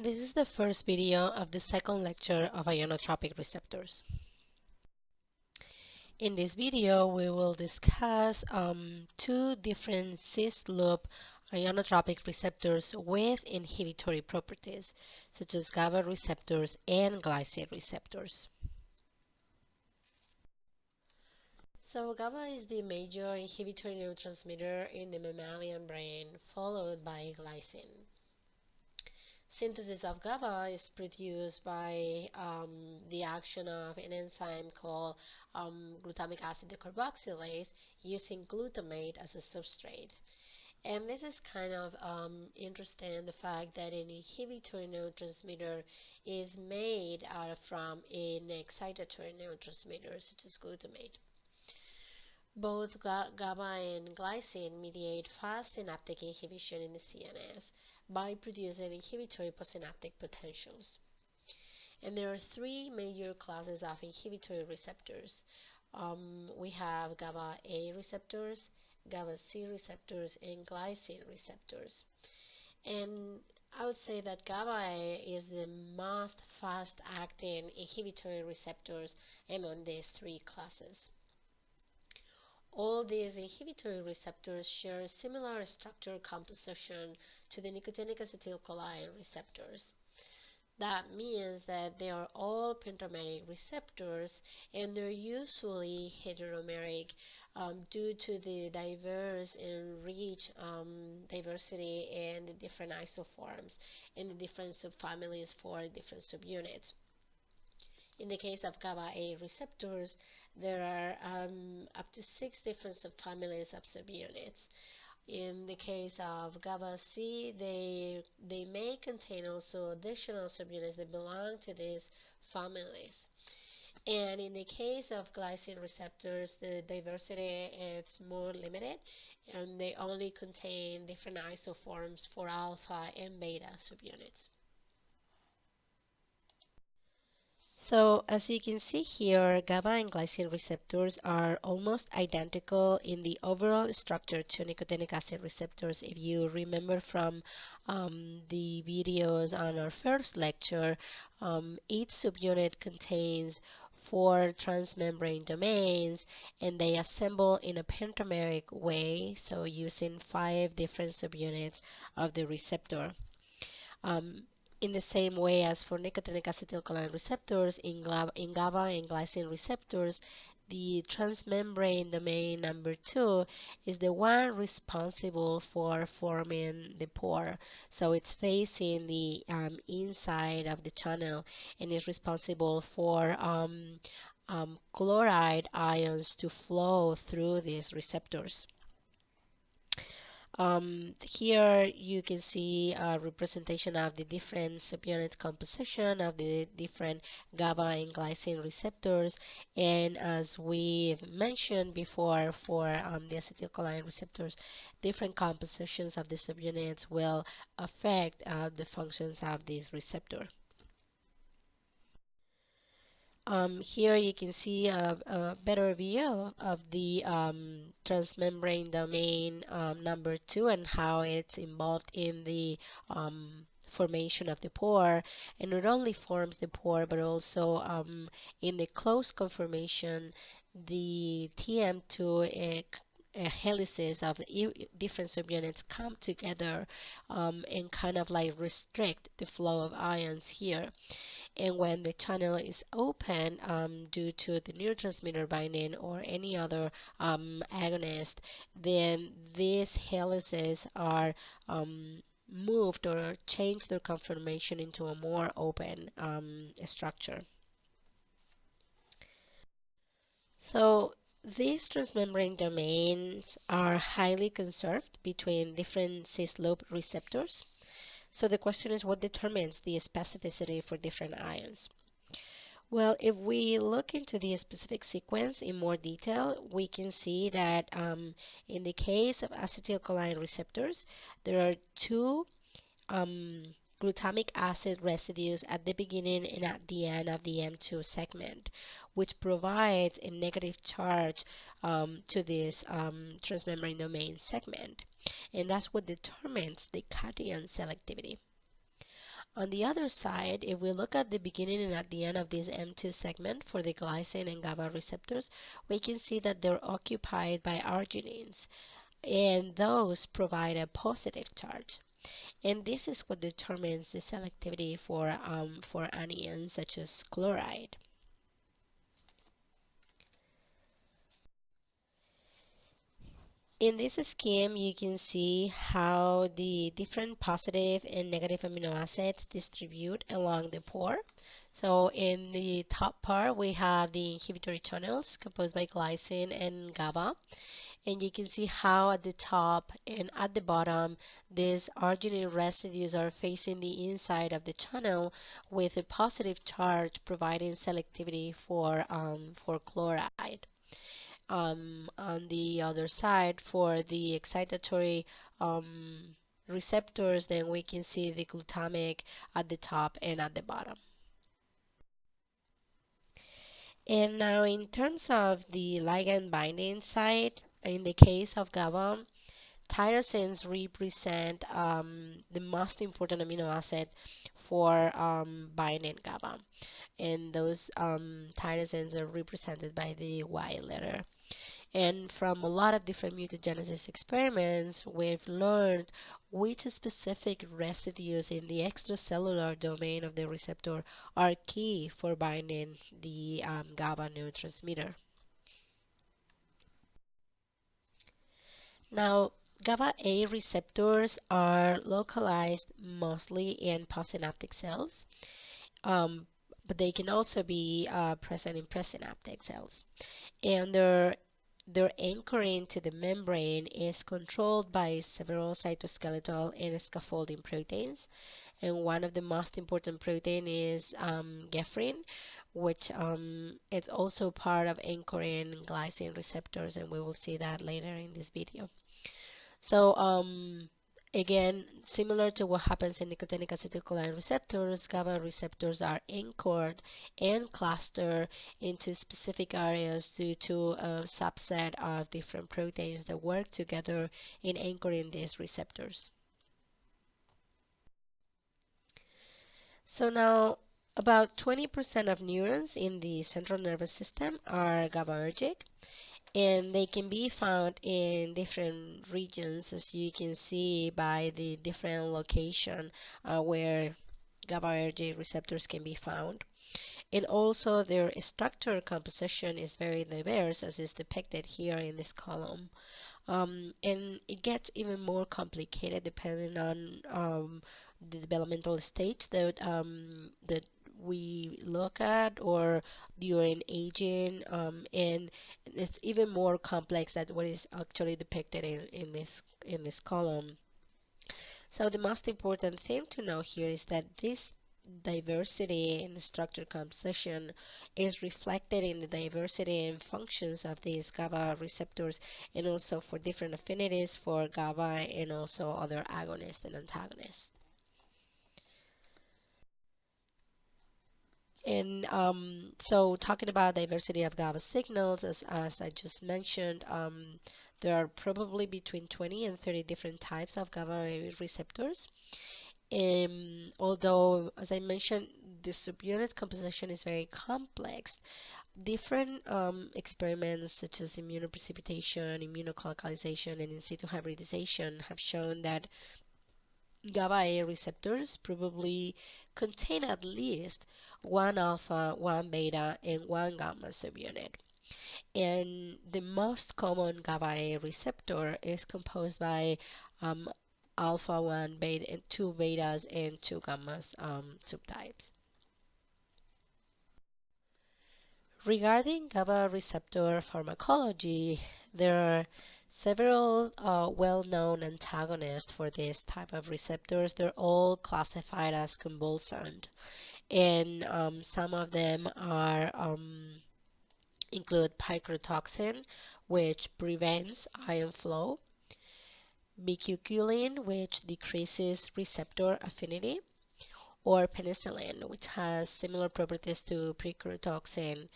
This is the first video of the second lecture of ionotropic receptors. In this video, we will discuss two different cis-loop ionotropic receptors with inhibitory properties, such as GABA receptors and glycine receptors. So GABA is the major inhibitory neurotransmitter in the mammalian brain, followed by glycine. Synthesis of GABA is produced by the action of an enzyme called glutamic acid decarboxylase using glutamate as a substrate. And this is kind of interesting, the fact that an inhibitory neurotransmitter is made from an excitatory neurotransmitter such as glutamate. Both GABA and glycine mediate fast synaptic inhibition in the CNS by producing inhibitory postsynaptic potentials. And there are three major classes of inhibitory receptors. We have GABA A receptors, GABA C receptors, and glycine receptors. And I would say that GABA A is the most fast-acting inhibitory receptors among these three classes. All these inhibitory receptors share a similar structure composition to the nicotinic acetylcholine receptors. That means that they are all pentameric receptors, and they're usually heteromeric due to the diverse and rich diversity in the different isoforms and the different subfamilies for different subunits. In the case of GABA A receptors, there are up to 6 different subfamilies of subunits. In the case of GABA C, they may contain also additional subunits that belong to these families. And in the case of glycine receptors, the diversity is more limited, and they only contain different isoforms for alpha and beta subunits. So as you can see here, GABA and glycine receptors are almost identical in the overall structure to nicotinic acid receptors. If you remember from the videos on our first lecture, each subunit contains 4 transmembrane domains, and they assemble in a pentameric way, so using 5 different subunits of the receptor. In the same way as for nicotinic acetylcholine receptors, in GABA and glycine receptors, the transmembrane domain number 2 is the one responsible for forming the pore. So it's facing the inside of the channel and is responsible for chloride ions to flow through these receptors. Here you can see a representation of the different subunit composition of the different GABA and glycine receptors, and as we've mentioned before for the acetylcholine receptors, different compositions of the subunits will affect the functions of this receptor. Here you can see a better view of the transmembrane domain number 2 and how it's involved in the formation of the pore, and not only forms the pore but also in the closed conformation, the TM2 helices of the different subunits come together and kind of like restrict the flow of ions here. And when the channel is open due to the neurotransmitter binding or any other agonist, then these helices are moved or change their conformation into a more open structure. So these transmembrane domains are highly conserved between different cis-loop receptors. So the question is, what determines the specificity for different ions? Well, if we look into the specific sequence in more detail, we can see that in the case of acetylcholine receptors, there are 2 glutamic acid residues at the beginning and at the end of the M2 segment, which provides a negative charge to this transmembrane domain segment. And that's what determines the cation selectivity. On the other side, if we look at the beginning and at the end of this M2 segment for the glycine and GABA receptors, we can see that they're occupied by arginines, and those provide a positive charge. And this is what determines the selectivity for anions such as chloride. In this scheme, you can see how the different positive and negative amino acids distribute along the pore. So in the top part, we have the inhibitory channels composed by glycine and GABA. And you can see how at the top and at the bottom, these arginine residues are facing the inside of the channel with a positive charge providing selectivity for chloride. On the other side, for the excitatory receptors, then we can see the glutamic at the top and at the bottom. And now in terms of the ligand binding site, in the case of GABA, tyrosines represent the most important amino acid for binding GABA. And those tyrosines are represented by the Y letter. And from a lot of different mutagenesis experiments, we've learned which specific residues in the extracellular domain of the receptor are key for binding the GABA neurotransmitter. Now, GABA A receptors are localized mostly in postsynaptic cells, but they can also be present in presynaptic cells. And their anchoring to the membrane is controlled by several cytoskeletal and scaffolding proteins. And one of the most important protein is gephyrin, which is also part of anchoring glycine receptors, and we will see that later in this video. So again, similar to what happens in nicotinic acetylcholine receptors, GABA receptors are anchored and clustered into specific areas due to a subset of different proteins that work together in anchoring these receptors. So now, about 20% of neurons in the central nervous system are GABAergic, and they can be found in different regions, as you can see by the different location where GABAergic receptors can be found. And also their structure composition is very diverse, as is depicted here in this column. And it gets even more complicated depending on the developmental stage that we look at, or during aging, and it's even more complex than what is actually depicted in this column. So the most important thing to know here is that this diversity in the structure composition is reflected in the diversity and functions of these GABA receptors, and also for different affinities for GABA and also other agonists and antagonists. And so talking about diversity of GABA signals, as I just mentioned, there are probably between 20 and 30 different types of GABA receptors. Although, as I mentioned, the subunit composition is very complex. Different experiments such as immunoprecipitation, immunocolocalization, and in situ hybridization have shown that GABA A receptors probably contain at least one alpha, one beta, and one gamma subunit. And the most common GABA A receptor is composed by alpha 1 beta and 2 betas and 2 gammas subtypes. Regarding GABA receptor pharmacology, there are several well-known antagonists for this type of receptors. They're all classified as convulsant, and some of them are include picrotoxin, which prevents ion flow, bicuculin, which decreases receptor affinity, or penicillin, which has similar properties to picrotoxin,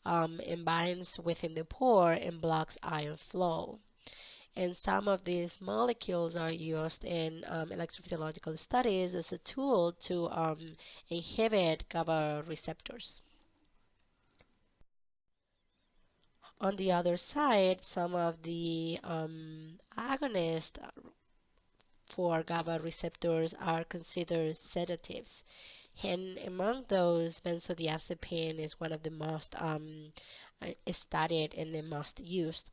and binds within the pore and blocks ion flow. And some of these molecules are used in electrophysiological studies as a tool to inhibit GABA receptors. On the other side, some of the agonists for GABA receptors are considered sedatives. And among those, benzodiazepine is one of the most studied and the most used.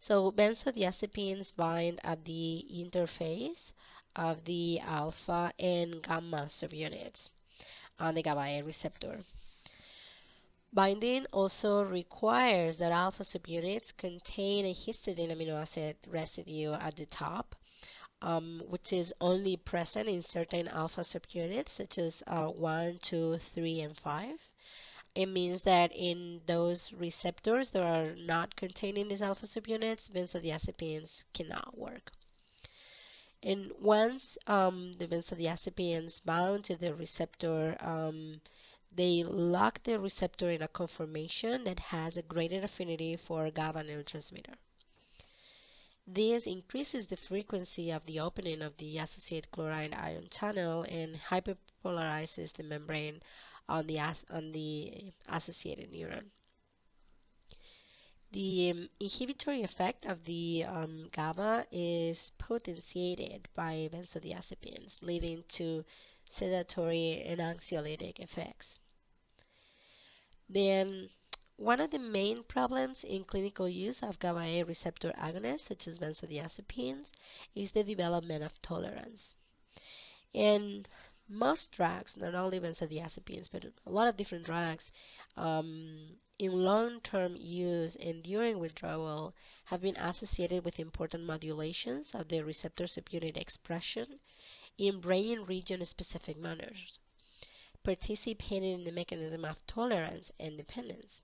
So benzodiazepines bind at the interface of the alpha and gamma subunits on the GABA A receptor. Binding also requires that alpha subunits contain a histidine amino acid residue at the top, which is only present in certain alpha subunits, such as 1, 2, 3, and 5. It means that in those receptors that are not containing these alpha subunits, benzodiazepines cannot work. And once the benzodiazepines bound to the receptor, they lock the receptor in a conformation that has a greater affinity for GABA neurotransmitter. This increases the frequency of the opening of the associated chloride ion channel and hyperpolarizes the membrane on the associated neuron. The inhibitory effect of the GABA is potentiated by benzodiazepines, leading to sedatory and anxiolytic effects. Then, one of the main problems in clinical use of GABA A receptor agonists, such as benzodiazepines, is the development of tolerance. And most drugs, not only benzodiazepines, but a lot of different drugs, in long-term use and during withdrawal, have been associated with important modulations of the receptor subunit expression in brain region-specific manners, participating in the mechanism of tolerance and dependence.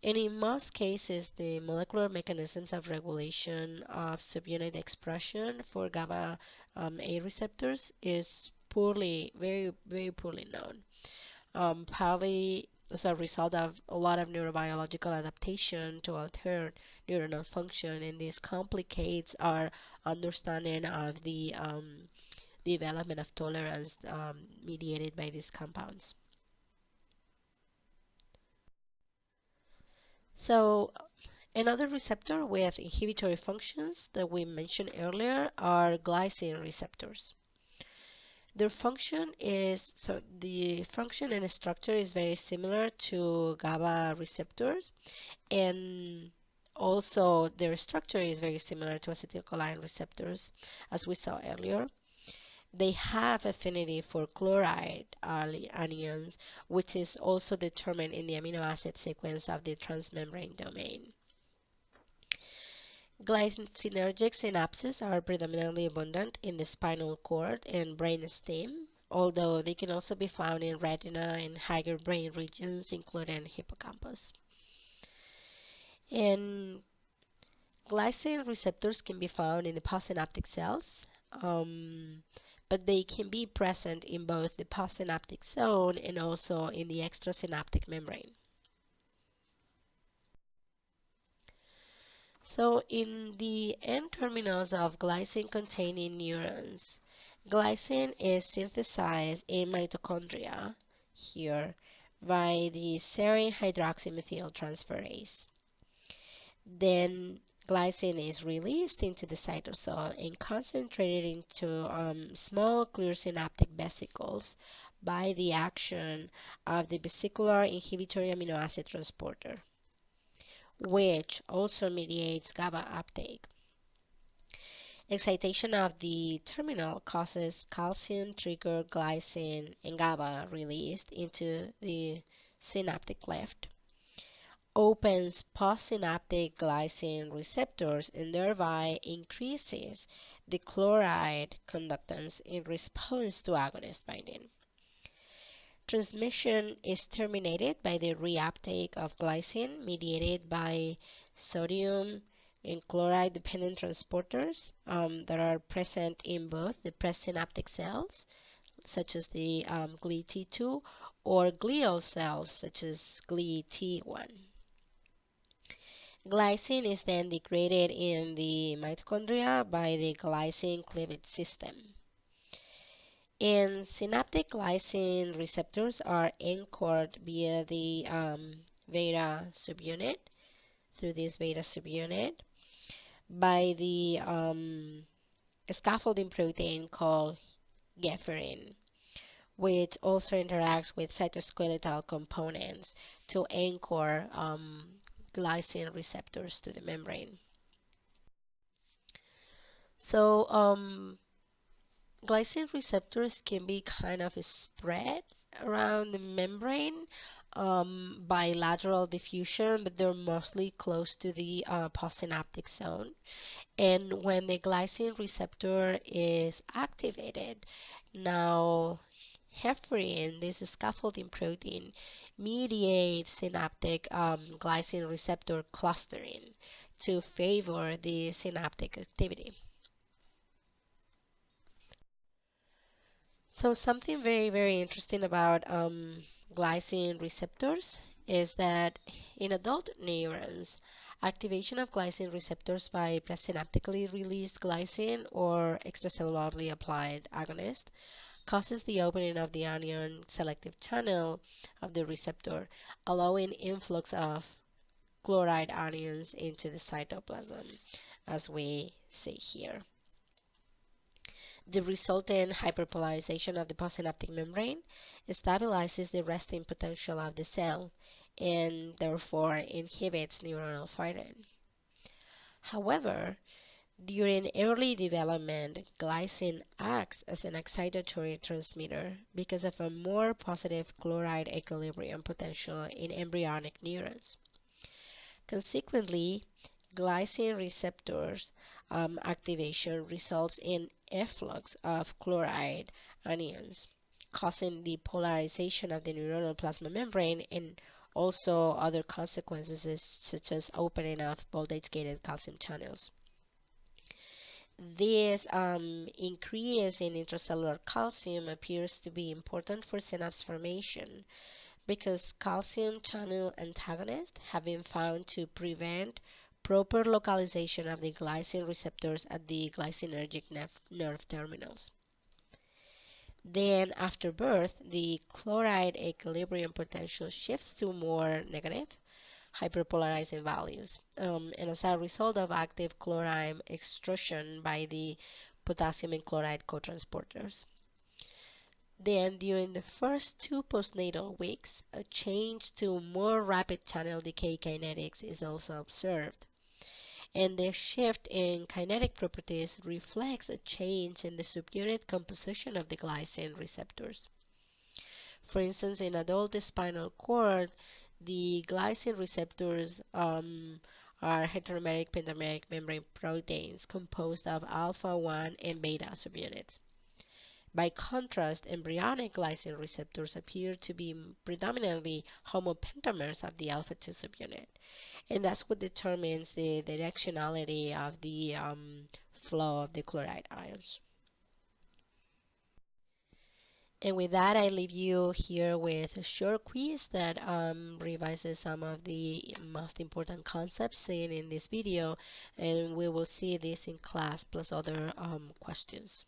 And in most cases, the molecular mechanisms of regulation of subunit expression for GABA A receptors is very poorly known. Partly as a result of a lot of neurobiological adaptation to alter neuronal function, and this complicates our understanding of the development of tolerance mediated by these compounds. So another receptor with inhibitory functions that we mentioned earlier are glycine receptors. Their function is, so the function and structure is very similar to GABA receptors, and also their structure is very similar to acetylcholine receptors, as we saw earlier. They have affinity for chloride anions, which is also determined in the amino acid sequence of the transmembrane domain. Glycinergic synapses are predominantly abundant in the spinal cord and brain stem, although they can also be found in retina and higher brain regions, including hippocampus. And glycine receptors can be found in the postsynaptic cells, but they can be present in both the postsynaptic zone and also in the extrasynaptic membrane. So in the N-terminals of glycine-containing neurons, glycine is synthesized in mitochondria here by the serine hydroxymethyl transferase. Then glycine is released into the cytosol and concentrated into small clear synaptic vesicles by the action of the vesicular inhibitory amino acid transporter, which also mediates GABA uptake. Excitation of the terminal causes calcium trigger glycine and GABA released into the synaptic cleft, opens postsynaptic glycine receptors, and thereby increases the chloride conductance in response to agonist binding. Transmission is terminated by the reuptake of glycine mediated by sodium and chloride dependent transporters that are present in both the presynaptic cells, such as the GLI-T2, or glial cells, such as GLI-T1. Glycine is then degraded in the mitochondria by the glycine cleavage system. And synaptic glycine receptors are anchored via the beta subunit, through this beta subunit, by the scaffolding protein called gephyrin, which also interacts with cytoskeletal components to anchor glycine receptors to the membrane. So, glycine receptors can be kind of spread around the membrane by lateral diffusion, but they're mostly close to the postsynaptic zone. And when the glycine receptor is activated, now heparin, this scaffolding protein, mediates synaptic glycine receptor clustering to favor the synaptic activity. So something very, very interesting about glycine receptors is that in adult neurons, activation of glycine receptors by presynaptically released glycine or extracellularly applied agonist causes the opening of the anion selective channel of the receptor, allowing influx of chloride anions into the cytoplasm, as we see here. The resultant hyperpolarization of the postsynaptic membrane stabilizes the resting potential of the cell and therefore inhibits neuronal firing. However, during early development, glycine acts as an excitatory transmitter because of a more positive chloride equilibrium potential in embryonic neurons. Consequently, glycine receptors activation results in efflux of chloride anions, causing the polarization of the neuronal plasma membrane and also other consequences such as opening of voltage-gated calcium channels. This increase in intracellular calcium appears to be important for synapse formation because calcium channel antagonists have been found to prevent proper localization of the glycine receptors at the glycinergic nerve terminals. Then, after birth, the chloride equilibrium potential shifts to more negative, hyperpolarizing values. And as a result of active chloride extrusion by the potassium and chloride cotransporters. Then, during the first 2 postnatal weeks, a change to more rapid channel decay kinetics is also observed. And the shift in kinetic properties reflects a change in the subunit composition of the glycine receptors. For instance, in adult spinal cord, the glycine receptors are heteromeric pentameric membrane proteins composed of alpha 1 and beta subunits. By contrast, embryonic glycine receptors appear to be predominantly homopentamers of the alpha 2 subunit. And that's what determines the directionality of the flow of the chloride ions. And with that, I leave you here with a short quiz that revises some of the most important concepts seen in this video, and we will see this in class plus other questions.